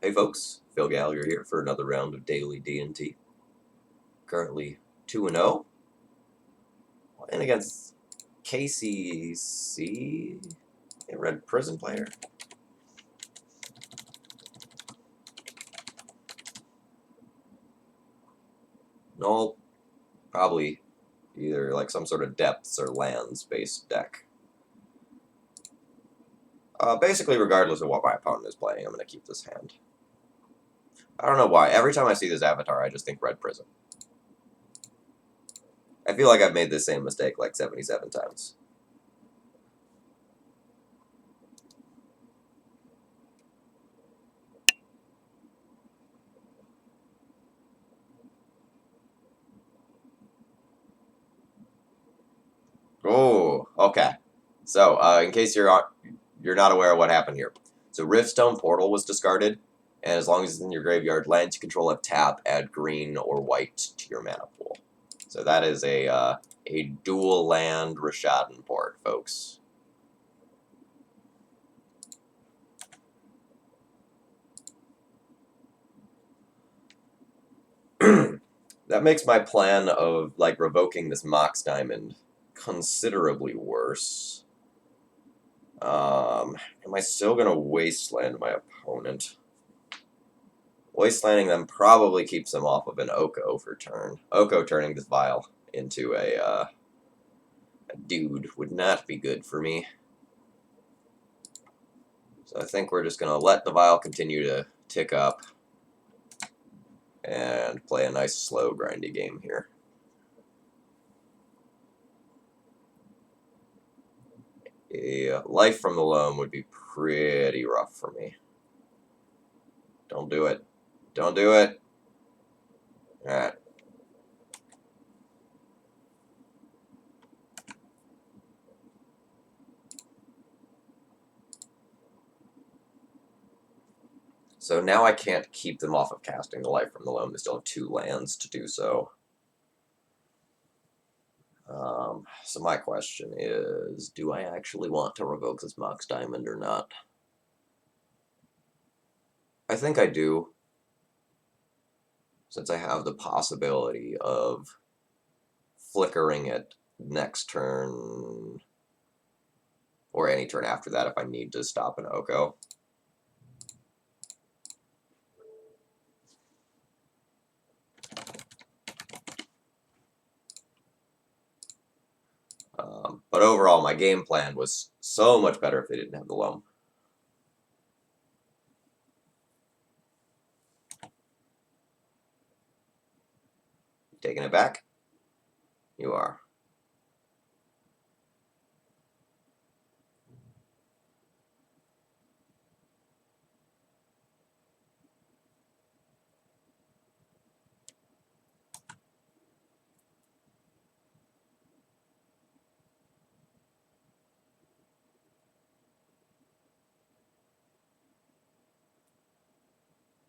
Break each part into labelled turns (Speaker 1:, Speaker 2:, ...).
Speaker 1: Hey folks, Phil Gallagher here for another round of daily D&T. Currently 2-0, playing against KCC, a Red Prison player. No, probably either like some sort of depths or lands based deck. Basically, regardless of what my opponent is playing, I'm going to keep this hand. I don't know why. Every time I see this avatar, I just think Red Prison. I feel like I've made the same mistake like 77 times. Oh, okay. So, in case you're not aware of what happened here, so Riftstone Portal was discarded, and as long as it's in your graveyard, lands you control have tap, add green or white to your mana pool. So that is a dual land Rishadan port, folks. That makes my plan of like revoking this Mox Diamond considerably worse. Am I still gonna wasteland my opponent? Wastelanding them probably keeps them off of an Oko for turn. Oko turning this Vial into a dude would not be good for me. So I think we're just gonna let the Vial continue to tick up and play a nice slow grindy game here. A Life from the Loam would be pretty rough for me. Don't do it. Don't do it. Alright. So now I can't keep them off of casting the Life from the Loam. They still have 2 lands to do so. So my question is, do I actually want to revoke this Mox Diamond or not? I think I do, since I have the possibility of flickering it next turn, or any turn after that if I need to stop an Oko. But overall, my game plan was so much better if they didn't have the Loam. Taking it back? You are.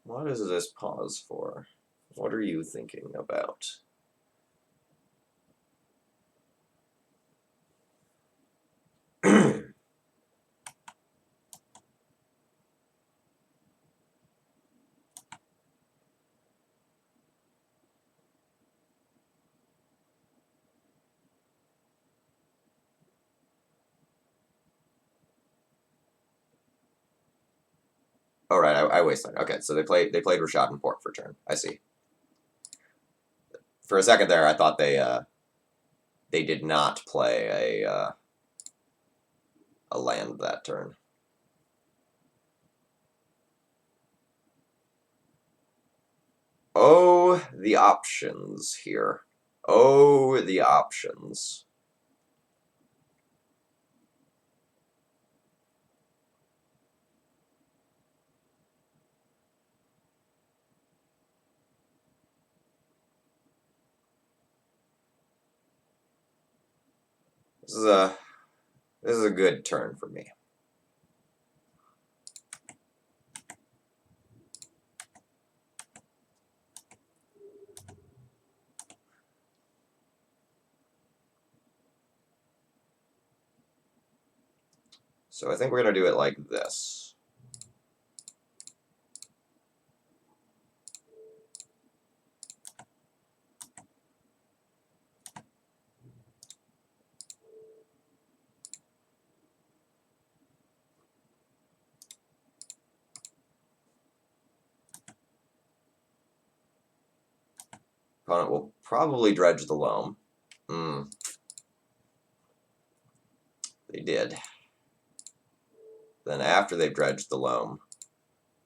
Speaker 1: What is this pause for? What are you thinking about? Oh right, I wasted. Okay, so they played Rashad and Port for turn. I see. For a second there, I thought they did not play a land that turn. Oh, the options here. Oh, the options. This is a good turn for me. So I think we're gonna do it like this. Opponent will probably dredge the loam. They did. Then after they've dredged the loam,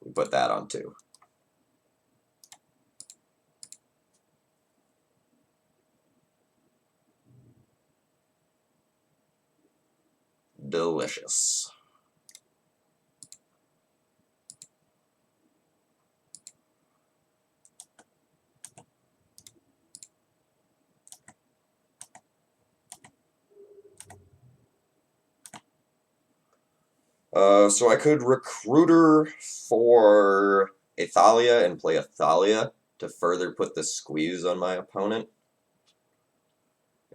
Speaker 1: we put that on 2. Delicious. So I could Recruiter for Athalia and play Athalia to further put the squeeze on my opponent.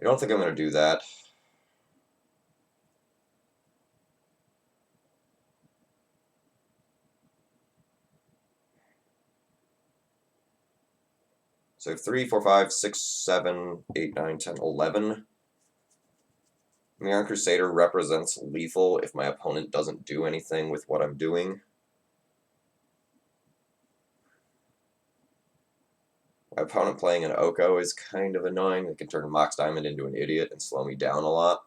Speaker 1: I don't think I'm going to do that. So 3, 4, 5, 6, 7, 8, 9, 10, 11. Mirror Crusader represents lethal if my opponent doesn't do anything with what I'm doing. My opponent playing an Oko is kind of annoying. They can turn Mox Diamond into an idiot and slow me down a lot.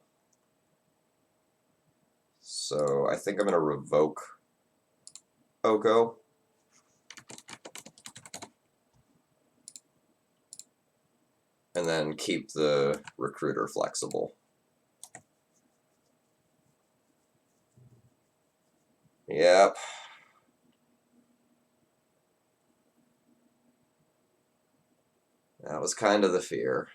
Speaker 1: So I think I'm going to revoke Oko. And then keep the Recruiter flexible. Yep. That was kind of the fear.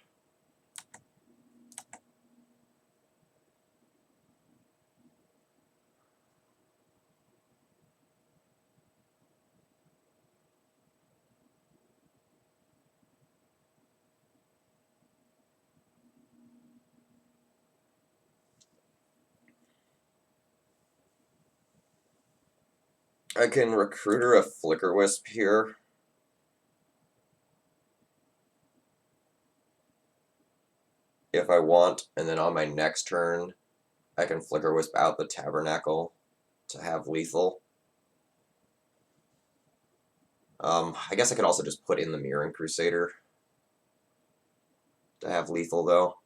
Speaker 1: I can Recruiter a Flicker Wisp here. If I want, and then on my next turn, I can Flicker Wisp out the Tabernacle to have lethal. I guess I could also just put in the Mirroring Crusader to have lethal, though.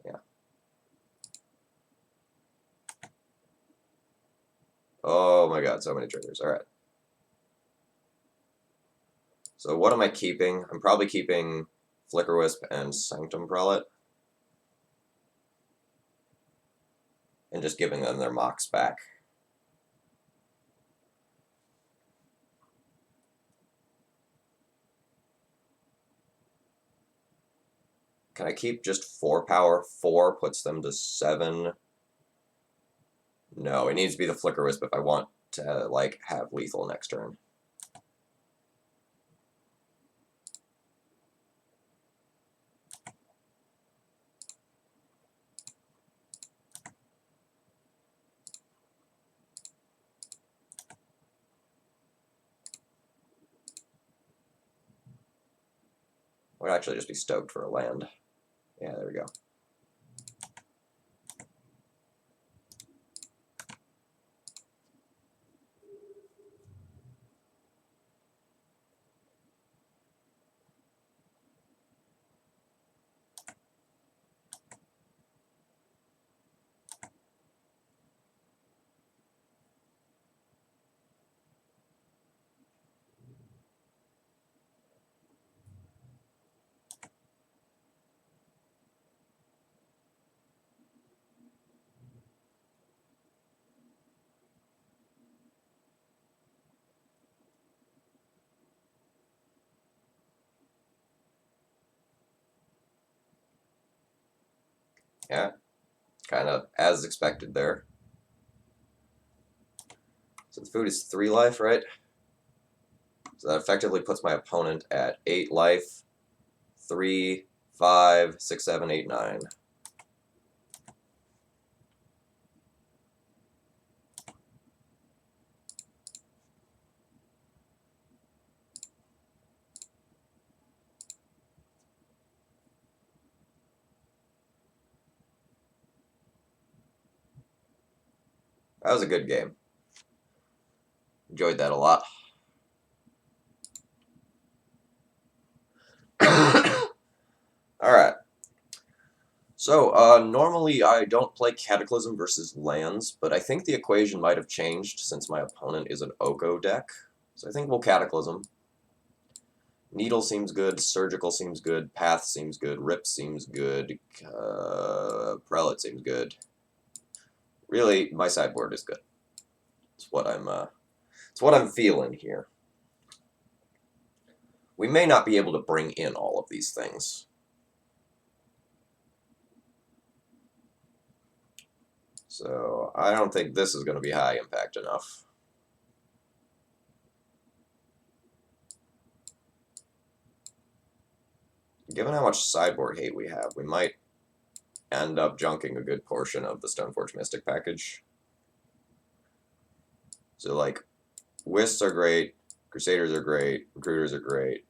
Speaker 1: Yeah. Oh my god, so many triggers. Alright. So what am I keeping? I'm probably keeping Flicker Wisp and Sanctum Prelate. And just giving them their Mox back. Can I keep just 4 power? 4 puts them to 7. No, it needs to be the Flicker Wisp if I want to, like, have lethal next turn. Would actually just be stoked for a land. Yeah, there we go. Yeah, kind of as expected there. So the food is 3 life, right? So that effectively puts my opponent at 8 life. 3, 5, 6, 7, 8, 9. That was a good game. Enjoyed that a lot. So, normally I don't play Cataclysm versus lands, but I think the equation might have changed since my opponent is an Oko deck. So I think we'll Cataclysm. Needle seems good, Surgical seems good, Path seems good, Rip seems good, Prelate seems good. Really, my sideboard is good. It's what I'm feeling here. We may not be able to bring in all of these things. So I don't think this is going to be high impact enough. Given how much sideboard hate we have, we might end up junking a good portion of the Stoneforge Mystic package. So, like, Wisps are great, Crusaders are great, Recruiters are great,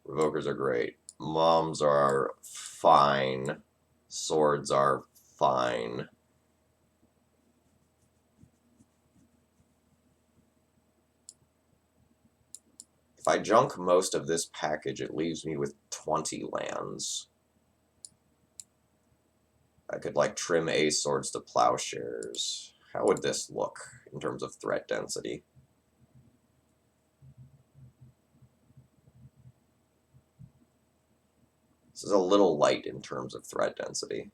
Speaker 1: Revokers are great, Moms are fine, Swords are fine. If I junk most of this package, it leaves me with 20 lands. I could, like, trim Ace Swords to Plowshares. How would this look in terms of threat density? This is a little light in terms of threat density.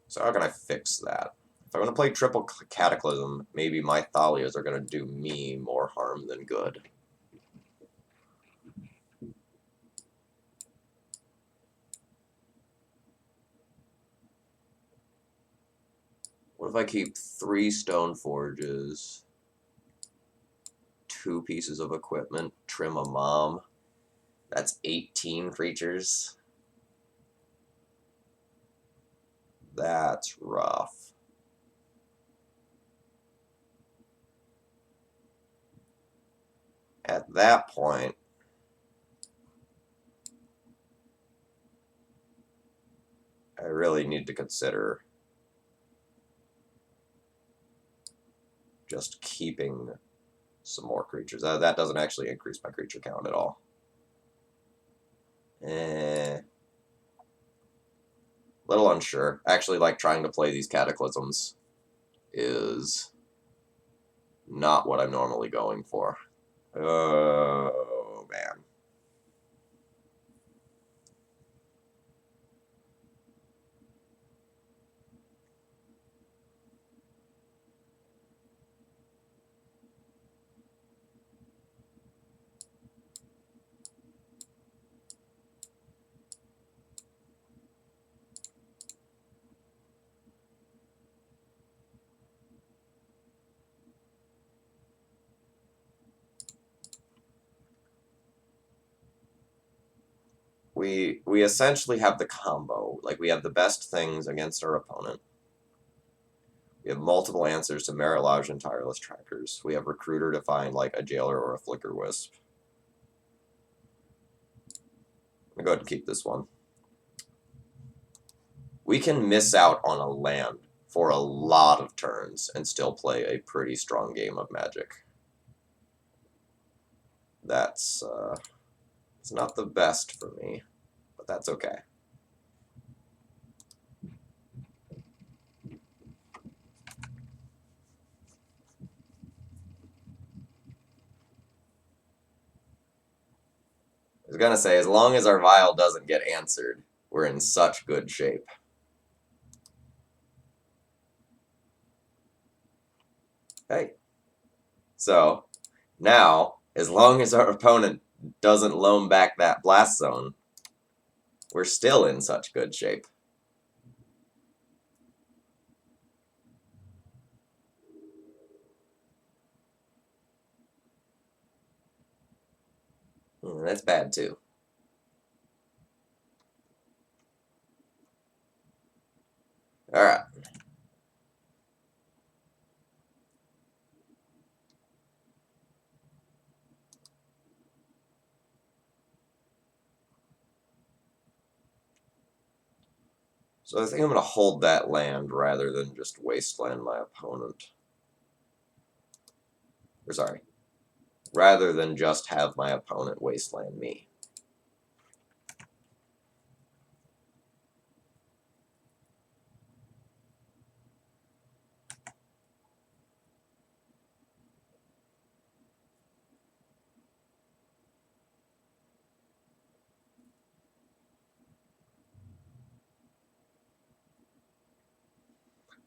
Speaker 1: So how can I fix that? If I want to play triple Cataclysm, maybe my Thalias are going to do me more harm than good. What if I keep 3 Stone Forges, 2 pieces of equipment, trim a Mom? That's 18 creatures. That's rough. At that point, I really need to consider just keeping some more creatures. That doesn't actually increase my creature count at all. Little unsure. Actually, like, trying to play these Cataclysms is not what I'm normally going for. Oh, man. We essentially have the combo. Like, we have the best things against our opponent. We have multiple answers to Merit Lodge and Tireless Trackers. We have Recruiter to find, like, a Jailer or a Flicker Wisp. I'm gonna go ahead and keep this one. We can miss out on a land for a lot of turns and still play a pretty strong game of Magic. That's, it's not the best for me, but that's okay. I was gonna say, as long as our vial doesn't get answered, we're in such good shape. Hey. So, now, as long as our opponent doesn't loan back that blast zone, we're still in such good shape. That's bad too. Alright. So I think I'm going to hold that land rather than just wasteland my opponent. Or sorry, rather than just have my opponent wasteland me.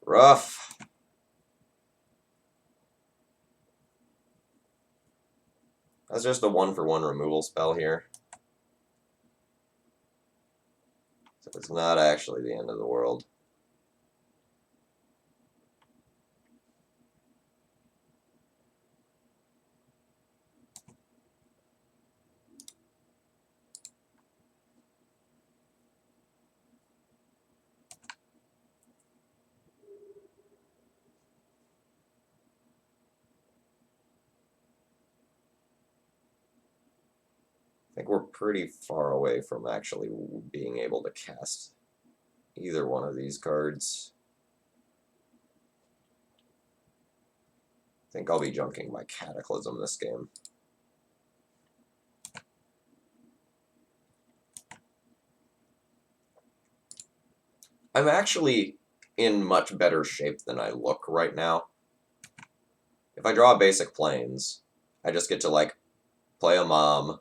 Speaker 1: Rough. That's just a 1-for-1 removal spell here. So it's not actually the end of the world. I think we're pretty far away from actually being able to cast either one of these cards. I think I'll be junking my Cataclysm this game. I'm actually in much better shape than I look right now. If I draw basic planes, I just get to, like, play a Mom.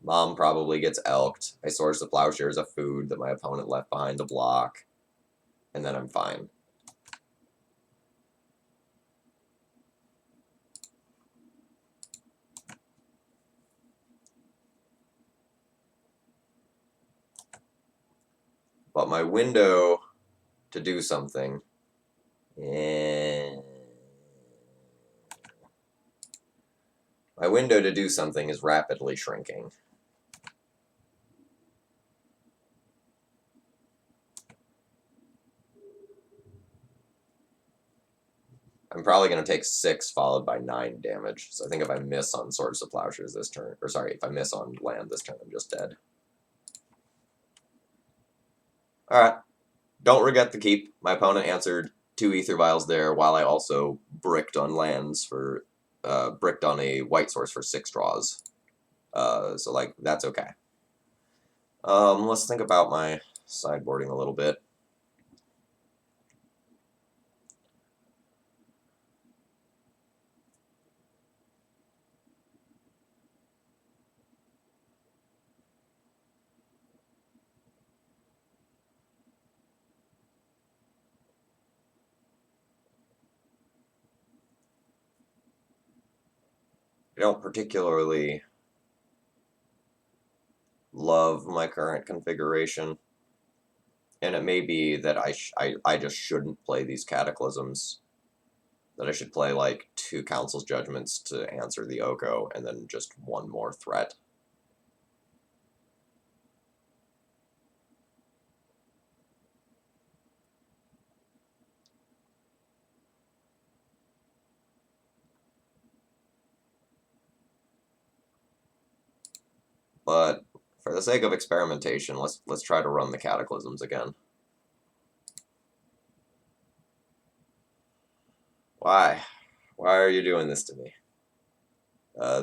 Speaker 1: Mom probably gets elked. I source the Plowshares of food that my opponent left behind to block, and then I'm fine. But my window to do something, is rapidly shrinking. I'm probably going to take 6 followed by 9 damage. So I think if I miss on Swords of Plowshares this turn, or sorry, if I miss on land this turn, I'm just dead. Alright. Don't regret the keep. My opponent answered 2 Ether Vials there, while I also bricked on lands for, bricked on a white source for 6 draws. So, like, that's okay. Let's think about my sideboarding a little bit. I don't particularly love my current configuration, and it may be that I just shouldn't play these Cataclysms, that I should play like 2 Council's Judgments to answer the Oko, and then just 1 more threat. But for the sake of experimentation, let's try to run the Cataclysms again. Why? Why are you doing this to me?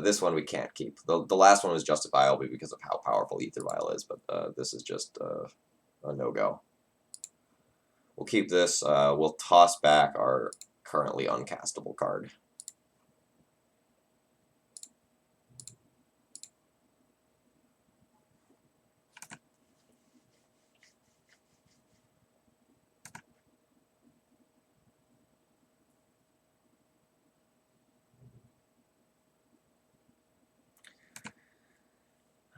Speaker 1: This one we can't keep. The last one was justifiable because of how powerful Ether Vial is, but this is just a no-go. We'll keep this. We'll toss back our currently uncastable card.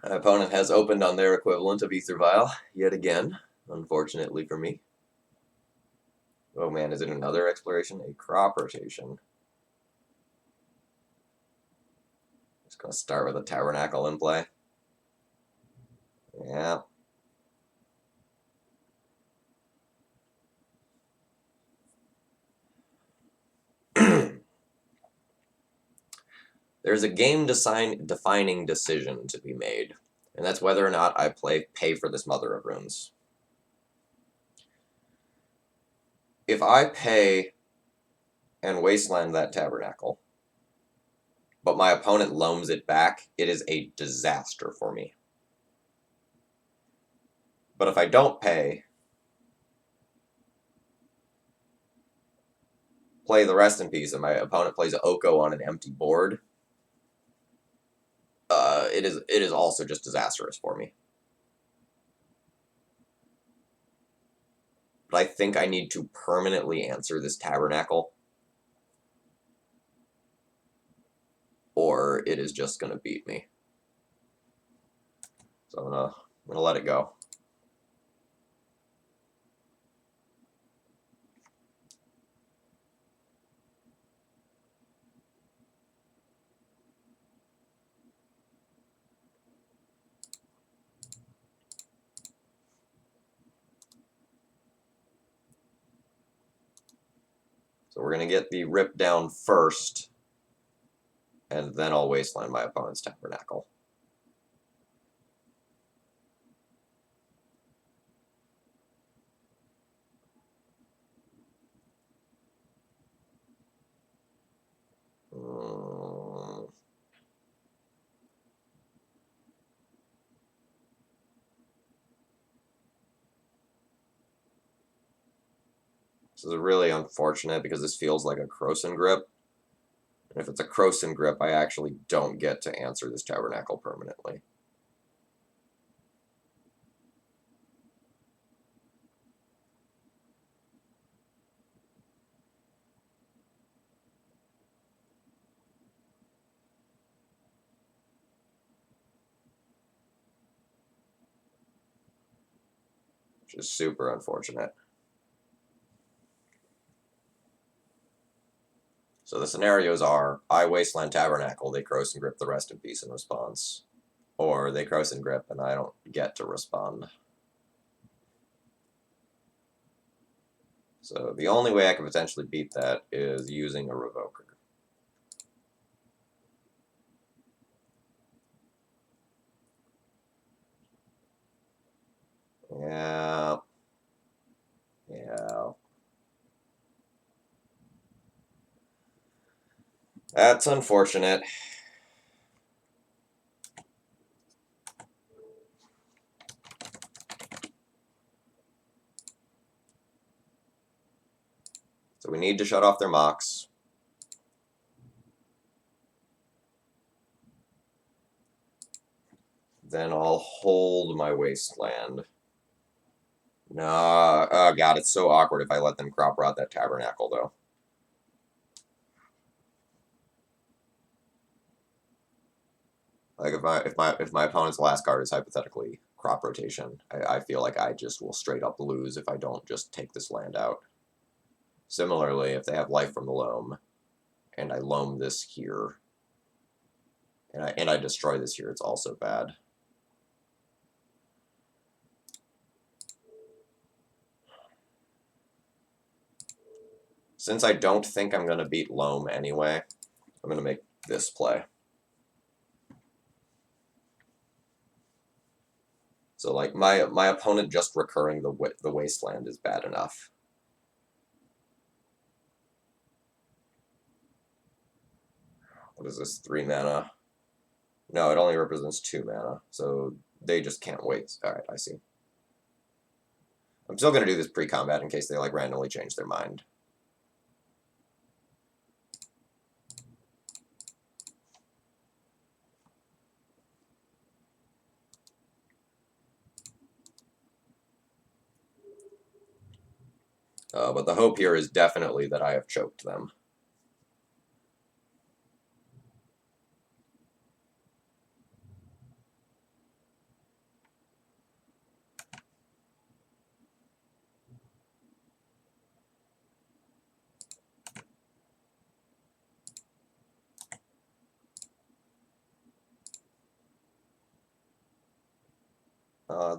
Speaker 1: My opponent has opened on their equivalent of Ether Vial yet again, unfortunately for me. Oh man, is it another exploration? A crop rotation. Just gonna start with a Tabernacle in play. Yeah. There's a game-defining decision to be made, and that's whether or not I pay for this Mother of Runes. If I pay and wasteland that tabernacle, but my opponent loams it back, it is a disaster for me. But if I don't pay, play the rest in peace, and my opponent plays Oko on an empty board, it is also just disastrous for me. But I think I need to permanently answer this tabernacle, or it is just gonna beat me. So I'm gonna let it go. So we're gonna get the rip down first, and then I'll wasteland my opponent's tabernacle. This is really unfortunate because this feels like a Croson grip. And if it's a Croson grip, I actually don't get to answer this tabernacle permanently. Which is super unfortunate. So the scenarios are, I wasteland tabernacle, they Croson grip the rest in peace in response. Or they Croson grip and I don't get to respond. So the only way I could potentially beat that is using a Revoker. Yeah. Yeah. That's unfortunate. So we need to shut off their mocks. Then I'll hold my wasteland. No, oh god, it's so awkward if I let them crop rot that tabernacle, though. Like if my opponent's last card is hypothetically crop rotation, I feel like I just will straight up lose if I don't just take this land out. Similarly, if they have life from the loam, and I loam this here, and I destroy this here, it's also bad. Since I don't think I'm going to beat loam anyway, I'm going to make this play. So like my opponent just recurring the wasteland is bad enough. What is this? 3 mana? No, it only represents 2 mana, so they just can't wait. All right, I see. I'm still gonna do this pre-combat in case they like randomly change their mind. But the hope here is definitely that I have choked them.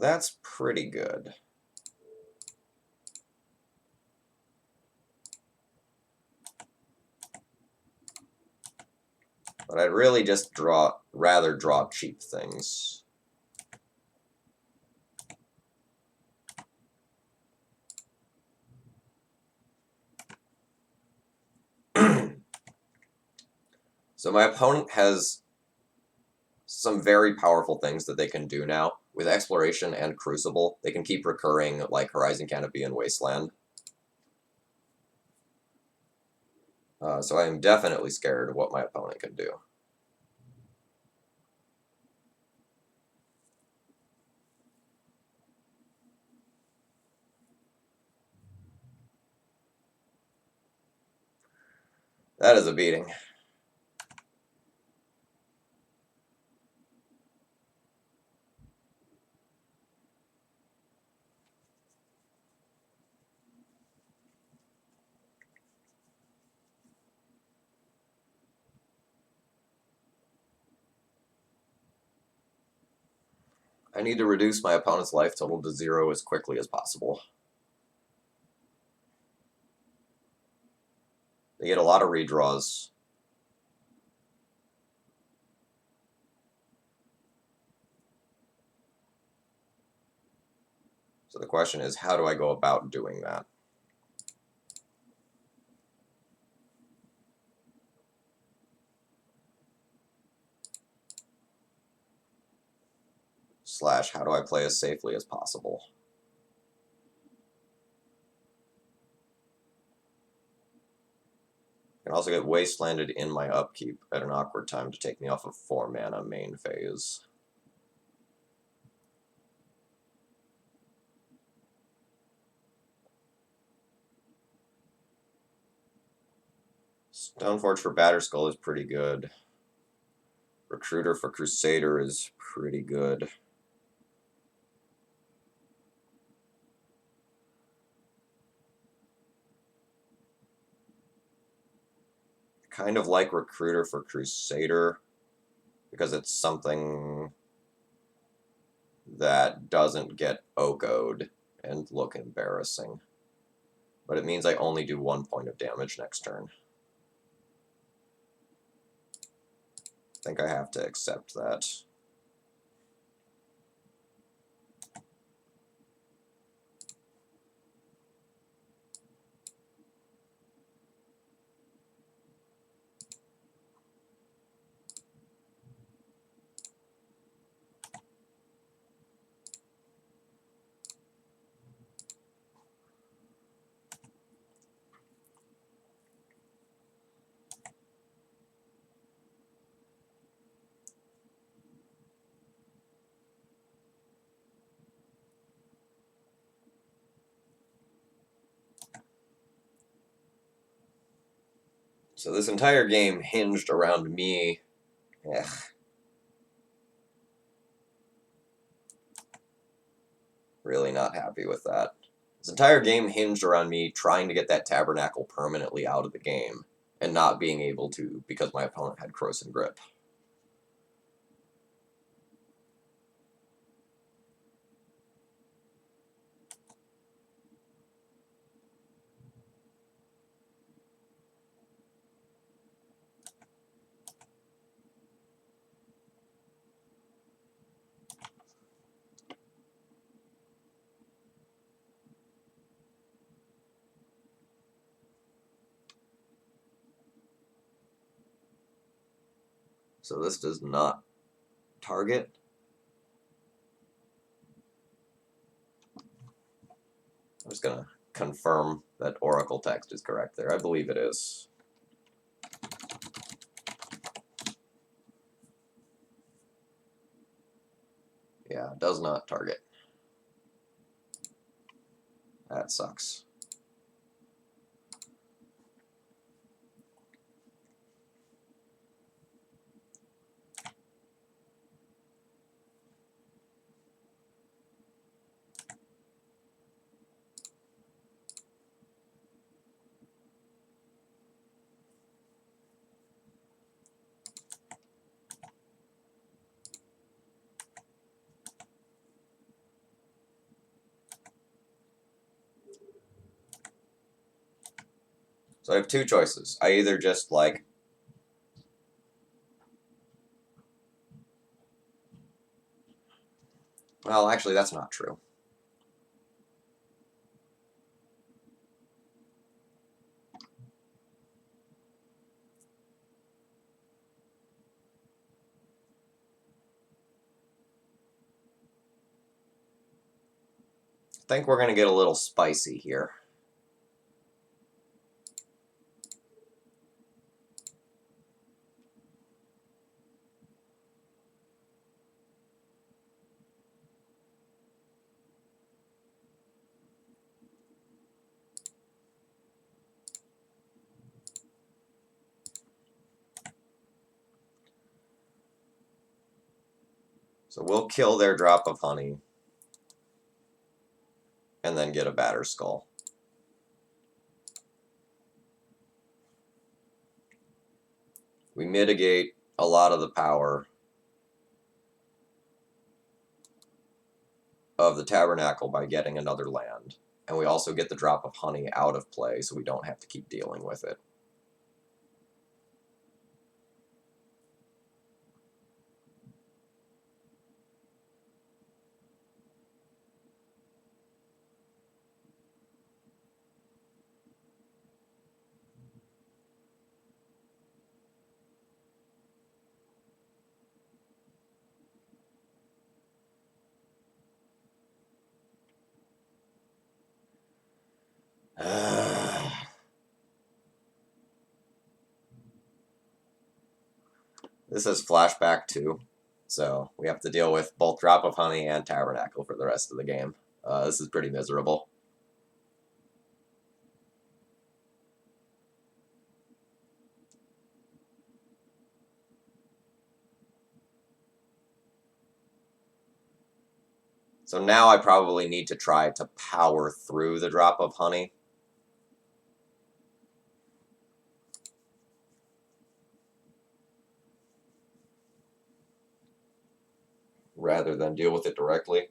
Speaker 1: That's pretty good. But I'd really just rather draw cheap things. So my opponent has some very powerful things that they can do now. With Exploration and Crucible, they can keep recurring like Horizon Canopy and Wasteland. So I am definitely scared of what my opponent can do. That is a beating. I need to reduce my opponent's life total to 0 as quickly as possible. They get a lot of redraws. So the question is, how do I go about doing that? Slash, how do I play as safely as possible? I can also get Wastelanded in my upkeep at an awkward time to take me off of 4 mana main phase. Stoneforge for Batterskull is pretty good. Recruiter for Crusader is pretty good. Kind of like Recruiter for Crusader because it's something that doesn't get Oko'd and look embarrassing. But it means I only do 1 point of damage next turn. I think I have to accept that. So this entire game hinged around me. Really not happy with that. This entire game hinged around me trying to get that Tabernacle permanently out of the game and not being able to because my opponent had Corrosive Grip. So this does not target. I'm just going to confirm that Oracle text is correct there. I believe it is. Yeah, does not target. That sucks. So I have two choices. I either just like well, actually that's not true. think we're going to get a little spicy here. So we'll kill their drop of honey and then get a batter skull. We mitigate a lot of the power of the tabernacle by getting another land. And we also get the drop of honey out of play, so we don't have to keep dealing with it. This is flashback 2, so we have to deal with both drop of honey and tabernacle for the rest of the game. This is pretty miserable. So now I probably need to try to power through the drop of honey. Rather than deal with it directly.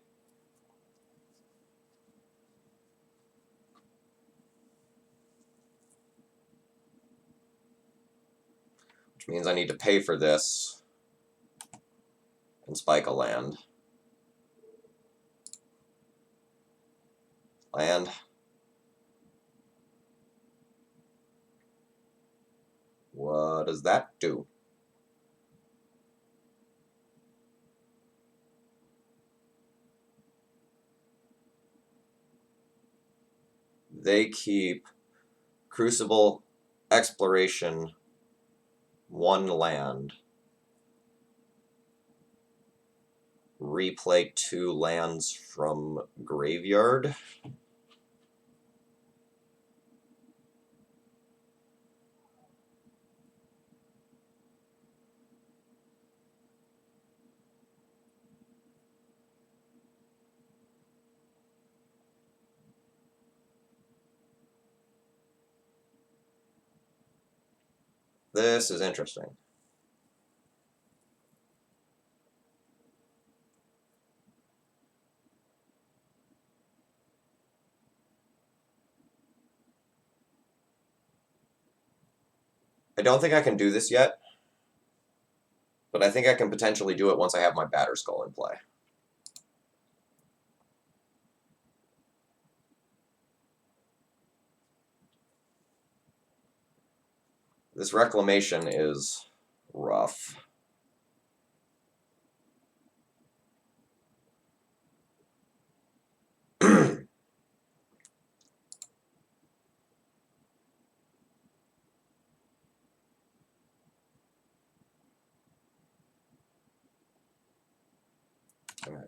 Speaker 1: Which means I need to pay for this and spike a land. Land. What does that do? They keep Crucible, Exploration, 1 land. Replay 2 lands from graveyard. This is interesting. I don't think I can do this yet, but I think I can potentially do it once I have my batter skull in play. This reclamation is rough.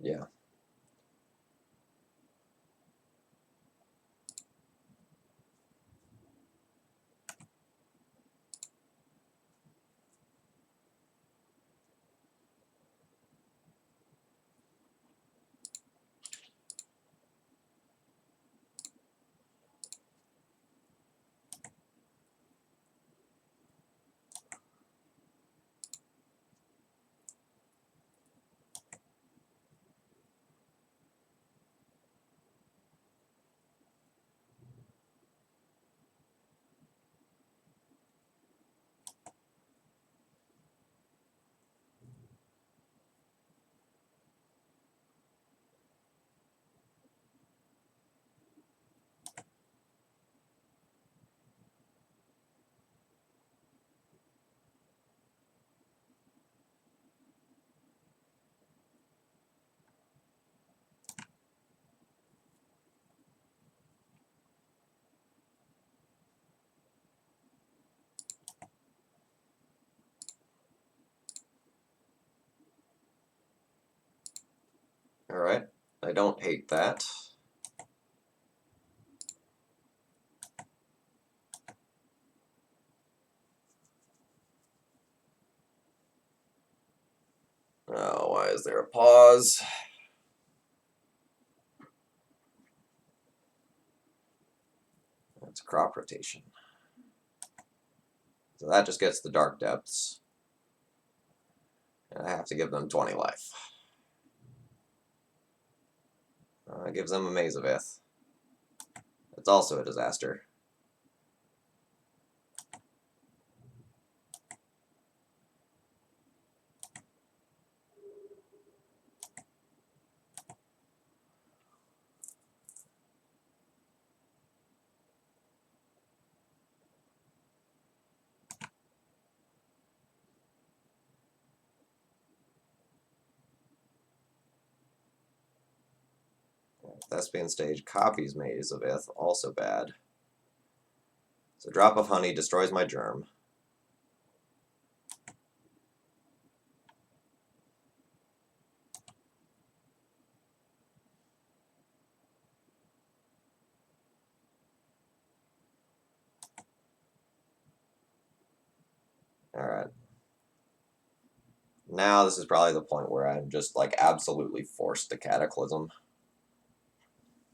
Speaker 1: Yeah. I don't hate that. Oh, why is there a pause? That's crop rotation. So that just gets the dark depths. And I have to give them 20 life. It gives them a Maze of Ith. It's also a disaster. Thespian Stage copies Maze of Ith, also bad. So Drop of Honey destroys my germ. Alright. Now this is probably the point where I'm just like absolutely forced to Cataclysm.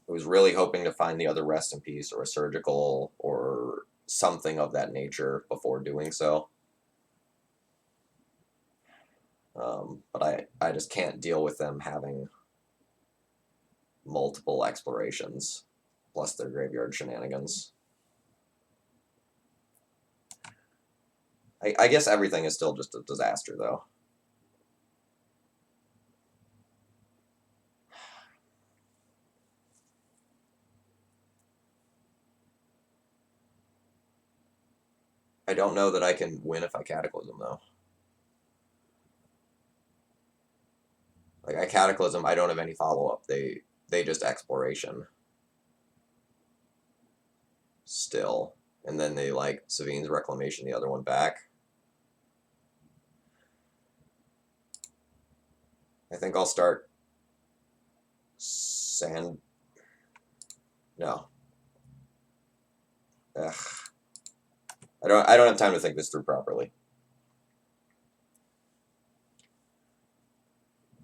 Speaker 1: I was really hoping to find the other Rest in Peace or a Surgical or something of that nature before doing so. But I just can't deal with them having multiple explorations, plus their graveyard shenanigans. I guess everything is still just a disaster, though. I don't know that I can win if I Cataclysm, though. Like, I Cataclysm, I don't have any follow-up. They just exploration. Still. And then they, like, Savine's Reclamation the other one back. I think I'll start Sand... No. Ugh. I don't have time to think this through properly.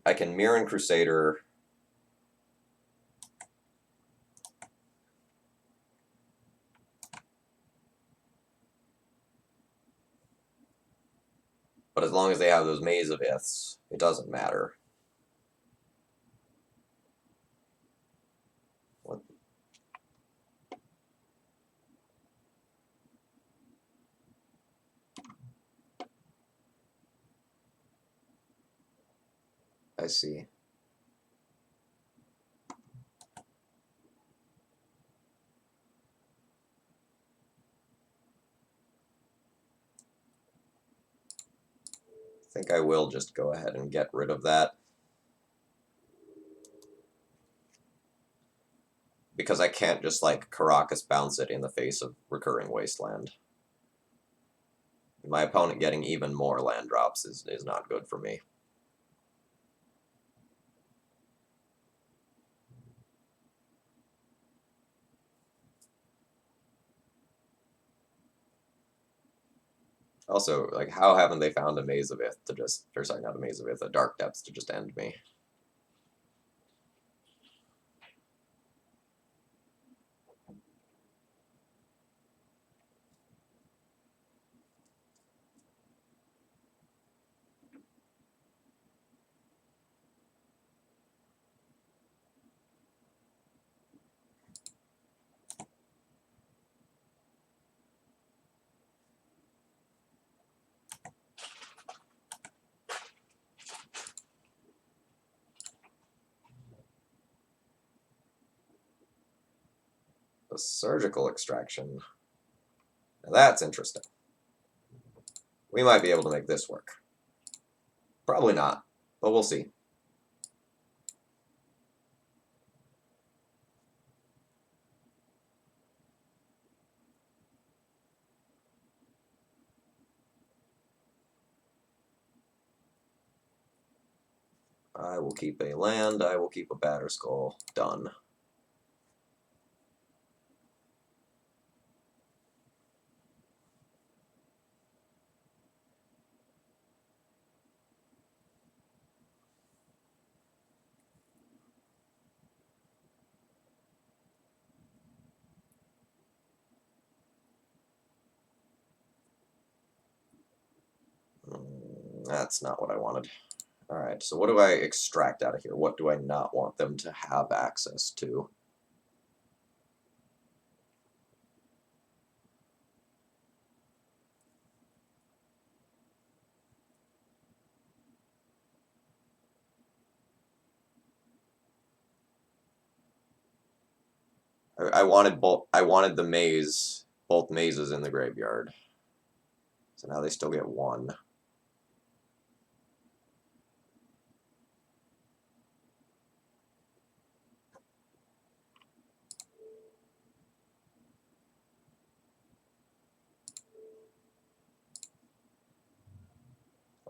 Speaker 1: I can Mirren Crusader. But as long as they have those Maze of Iths, it doesn't matter. What? I see. I think I will just go ahead and get rid of that. Because I can't just, like, Caracas bounce it in the face of Recurring Wasteland. My opponent getting even more land drops is not good for me. Also, like, how haven't they found a Maze of Ith to just... Or, sorry, not a Maze of Ith, a Dark Depths to just end me? A Surgical Extraction. Now that's interesting. We might be able to make this work. Probably not, but we'll see. I will keep a land. I will keep a batter skull. Done. That's not what I wanted. Alright, so what do I extract out of here? What do I not want them to have access to? I wanted both. I wanted the maze, both mazes in the graveyard. So now they still get one.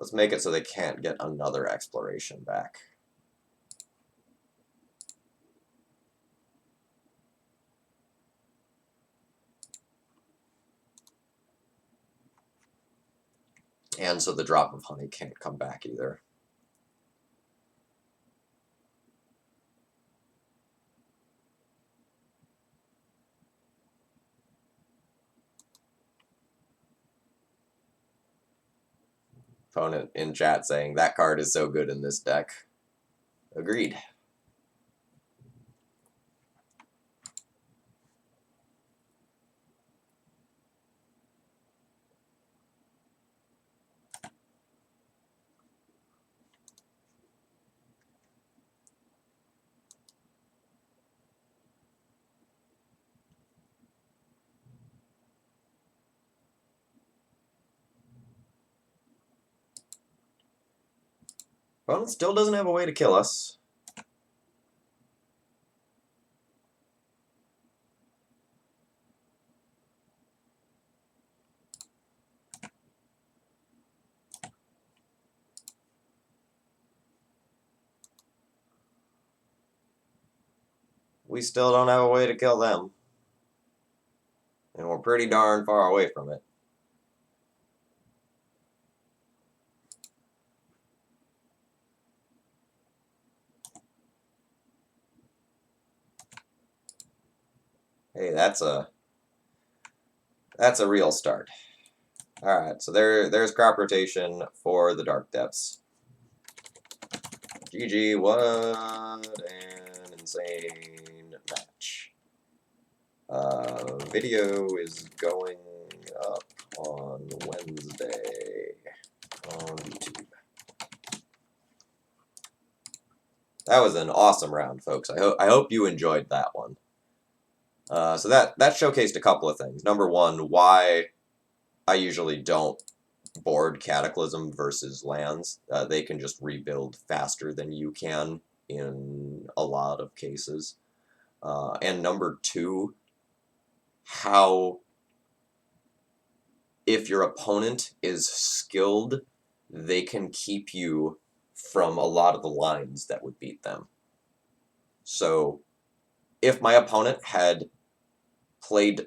Speaker 1: Let's make it so they can't get another exploration back. And so the drop of honey can't come back either. Opponent in chat saying that card is so good in this deck. Agreed. Opponent still doesn't have a way to kill us. We still don't have a way to kill them. And we're pretty darn far away from it. Hey, that's a real start. Alright, so there's crop rotation for the Dark Depths. GG, what an insane match. Video is going up on Wednesday on YouTube. That was an awesome round, folks. I hope you enjoyed that one. So that showcased a couple of things. Number one, why I usually don't board Cataclysm versus lands. They can just rebuild faster than you can in a lot of cases. And number two, how if your opponent is skilled, they can keep you from a lot of the lines that would beat them. So if my opponent had played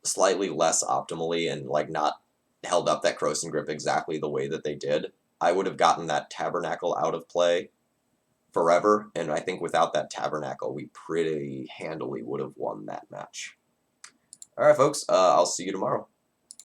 Speaker 1: slightly less optimally and like not held up that Krosan Grip exactly the way that they did, I would have gotten that Tabernacle out of play forever, and I think without that Tabernacle, we pretty handily would have won that match. Alright, folks, I'll see you tomorrow.